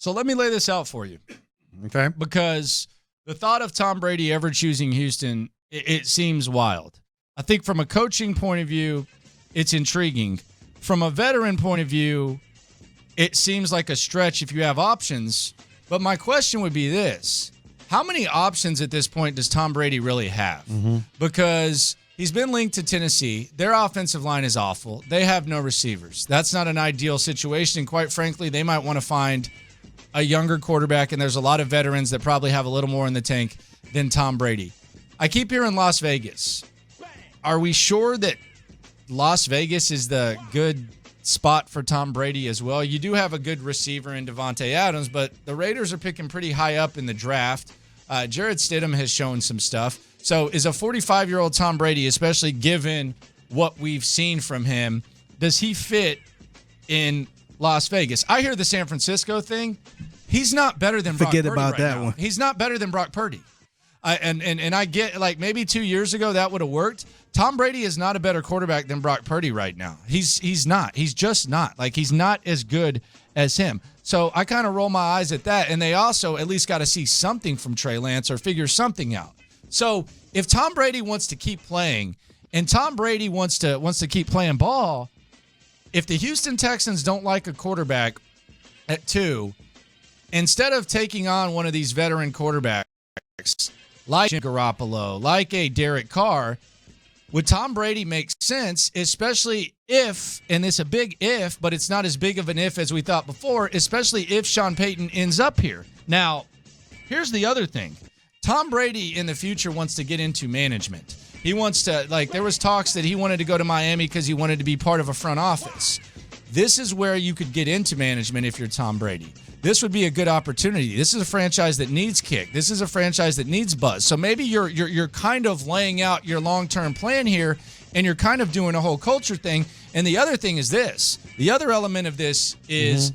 So let me lay this out for you. Okay. Because the thought of Tom Brady ever choosing Houston, it seems wild. I think from a coaching point of view, it's intriguing. From a veteran point of view, it seems like a stretch if you have options. But my question would be this. How many options at this point does Tom Brady really have? Because he's been linked to Tennessee. Their offensive line is awful. They have no receivers. That's not an ideal situation. And quite frankly, they might want to find a younger quarterback, and there's a lot of veterans that probably have a little more in the tank than Tom Brady. I keep hearing Las Vegas. Are we sure that Las Vegas is the good spot for Tom Brady as well? You do have a good receiver in Devontae Adams, but the Raiders are picking pretty high up in the draft. Jarrett Stidham has shown some stuff. So is a 45-year-old Tom Brady, especially given what we've seen from him, does he fit in Las Vegas? I hear the San Francisco thing. He's not better than Brock Purdy. Forget about that one. He's not better than Brock Purdy. And I get, like, maybe 2 years ago that would have worked. Tom Brady is not a better quarterback than Brock Purdy right now. He's not. He's just not. Like, he's not as good as him. So I kind of roll my eyes at that. And they also at least got to see something from Trey Lance or figure something out. So if Tom Brady wants to keep playing and Tom Brady wants to keep playing ball, if the Houston Texans don't like a quarterback at 2, instead of taking on one of these veteran quarterbacks like Garoppolo, like a Derek Carr, would Tom Brady make sense, especially if, and it's a big if, but it's not as big of an if as we thought before, especially if Sean Payton ends up here. Now, here's the other thing. Tom Brady in the future wants to get into management. He wants to, like, there was talks that he wanted to go to Miami because he wanted to be part of a front office. This is where you could get into management if you're Tom Brady. This would be a good opportunity. This is a franchise that needs kick. This is a franchise that needs buzz. So maybe you're kind of laying out your long-term plan here, and you're kind of doing a whole culture thing. And the other thing is this. The other element of this is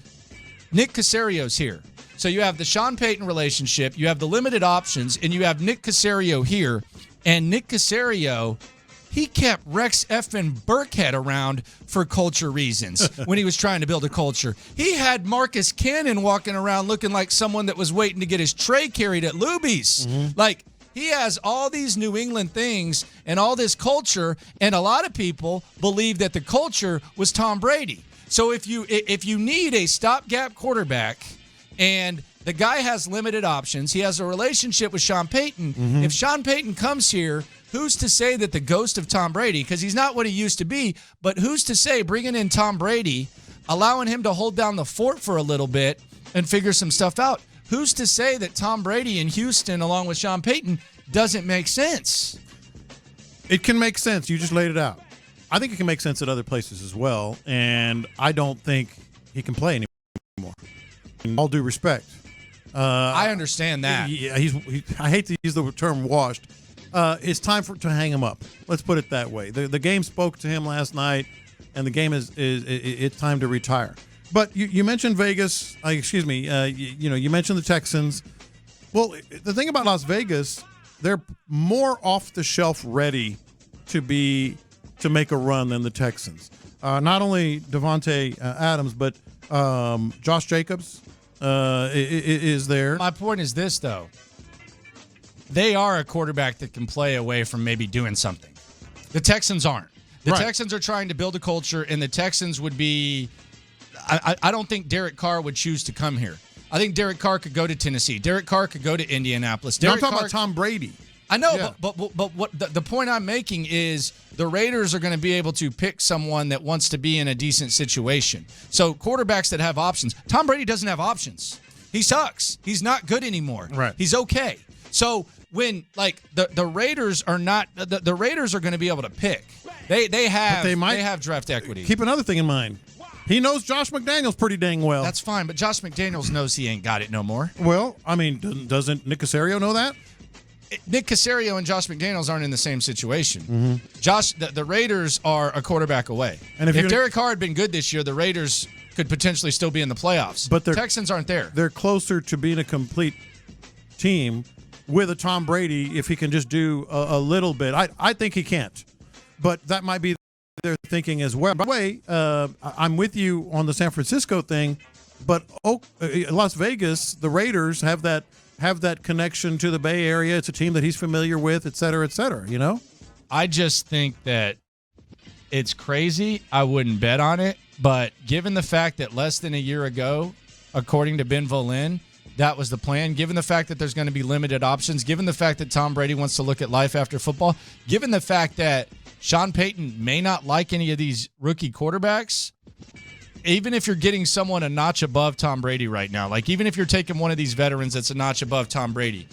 Nick Caserio's here. So you have the Sean Payton relationship, you have the limited options, and you have Nick Caserio here. And Nick Caserio, he kept Rex effing Burkhead around for culture reasons when he was trying to build a culture. He had Marcus Cannon walking around looking like someone that was waiting to get his tray carried at Luby's. Like, he has all these New England things and all this culture, and a lot of people believe that the culture was Tom Brady. So if you need a stopgap quarterback and the guy has limited options, he has a relationship with Sean Payton. If Sean Payton comes here, who's to say that the ghost of Tom Brady, because he's not what he used to be, but who's to say bringing in Tom Brady, allowing him to hold down the fort for a little bit and figure some stuff out, who's to say that Tom Brady in Houston along with Sean Payton doesn't make sense? It can make sense. You just laid it out. I think it can make sense at other places as well, and I don't think he can play anymore. In all due respect. I understand that. I hate to use the term washed. It's time to hang him up. Let's put it that way. The game spoke to him last night, and the game it's time to retire. But you mentioned Vegas. You mentioned the Texans. Well, the thing about Las Vegas, they're more off the shelf ready to make a run than the Texans. Not only Devontae Adams, but Josh Jacobs is there. My point is this, though. They are a quarterback that can play away from maybe doing something. The Texans aren't. The Texans are trying to build a culture, and the Texans would be I don't think Derek Carr would choose to come here. I think Derek Carr could go to Tennessee. Derek Carr could go to Indianapolis. I'm talking about Tom Brady. I know, yeah. but what the point I'm making is the Raiders are going to be able to pick someone that wants to be in a decent situation. So quarterbacks that have options. Tom Brady doesn't have options. He sucks. He's not good anymore. Right. He's okay. So when the Raiders are not the Raiders are going to be able to pick. They have draft equity. Keep another thing in mind. He knows Josh McDaniels pretty dang well. That's fine, but Josh McDaniels knows he ain't got it no more. Well, I mean, doesn't Nick Caserio know that? Nick Caserio and Josh McDaniels aren't in the same situation. The Raiders are a quarterback away. And if Derek Carr had been good this year, the Raiders could potentially still be in the playoffs. But the Texans aren't there. They're closer to being a complete team with a Tom Brady if he can just do a little bit. I think he can't. But that might be their thinking as well. By the way, I'm with you on the San Francisco thing. But Las Vegas, the Raiders have that connection to the Bay Area. It's a team that he's familiar with, et cetera, et cetera, you know? I just think that it's crazy. I wouldn't bet on it. But given the fact that less than a year ago, according to Ben Volin, that was the plan, given the fact that there's going to be limited options, given the fact that Tom Brady wants to look at life after football, given the fact that Sean Payton may not like any of these rookie quarterbacks, even if you're getting someone a notch above Tom Brady right now, like even if you're taking one of these veterans that's a notch above Tom Brady,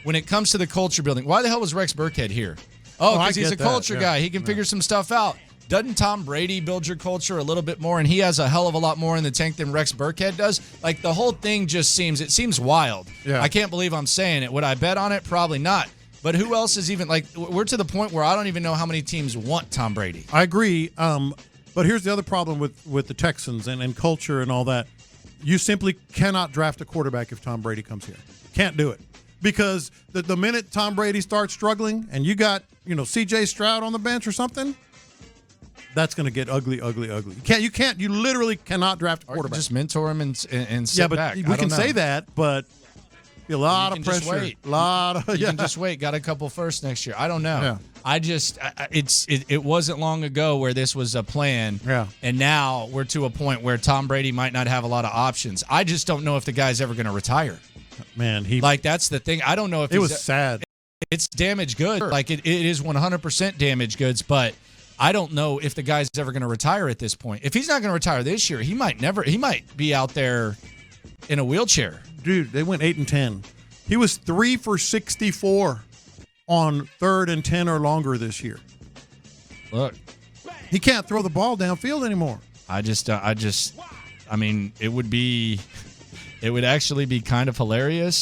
when it comes to the culture building, why the hell was Rex Burkhead here? Oh, because he's a culture guy. He can figure some stuff out. Doesn't Tom Brady build your culture a little bit more, and he has a hell of a lot more in the tank than Rex Burkhead does? Like, the whole thing just seems wild. Yeah. I can't believe I'm saying it. Would I bet on it? Probably not. But who else is even, like, we're to the point where I don't even know how many teams want Tom Brady. I agree. But here's the other problem with the Texans and culture and all that. You simply cannot draft a quarterback if Tom Brady comes here. Can't do it. Because the minute Tom Brady starts struggling and you got, C.J. Stroud on the bench or something, that's going to get ugly. You literally cannot draft a quarterback. Just mentor him and sit back. We can say that, but a lot of pressure. You can just wait. Got a couple first next year. I don't know. Yeah. It wasn't long ago where this was a plan. Yeah. And now we're to a point where Tom Brady might not have a lot of options. I just don't know if the guy's ever going to retire. Man, that's the thing. I don't know if it was sad. It's damaged goods. Like it is 100% damaged goods, but I don't know if the guy's ever going to retire at this point. If he's not going to retire this year, he might be out there in a wheelchair. Dude, they went 8-10. He was 3 for 64 on 3rd and 10 or longer this year. Look, he can't throw the ball downfield anymore. It would actually be kind of hilarious,